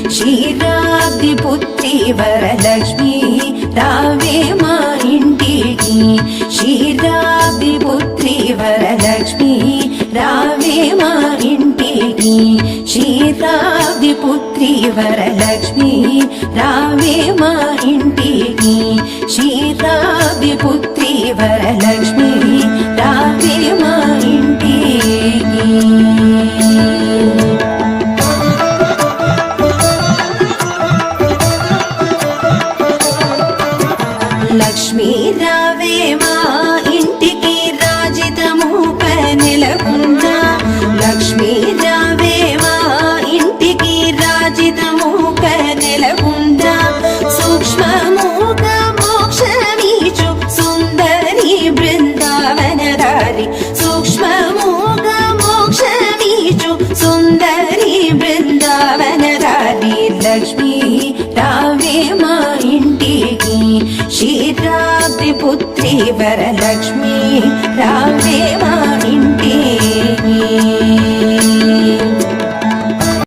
క్షీరాబ్ది పుత్రి వరలక్ష్మి రావే మా ఇంటికి క్షీరాబ్ది పుత్రి వరలక్ష్మి రావే మా ఇంటికి క్షీరాబ్ది పుత్రి వరలక్ష్మి రావే మా ఇంటికి క్షీరాబ్ది పుత్రి వరలక్ష్మి రావే మా ఇంటికి లక్ష్మీ రావే మా ఇంటికి రాజితము నెలకొందా లక్ష్మీ రావే మా ఇంటికి రాజితము నెలకొందా సూక్ష్మముగా మోక్షమీచు సుందరి బృందావనధారి సూక్ష్మముగా మోక్షమీచు సుందరి బృందావనధారి లక్ష్మీ రావే మా ఇంటికి క్షీరాబ్ది పుత్రి వరలక్ష్మి రావే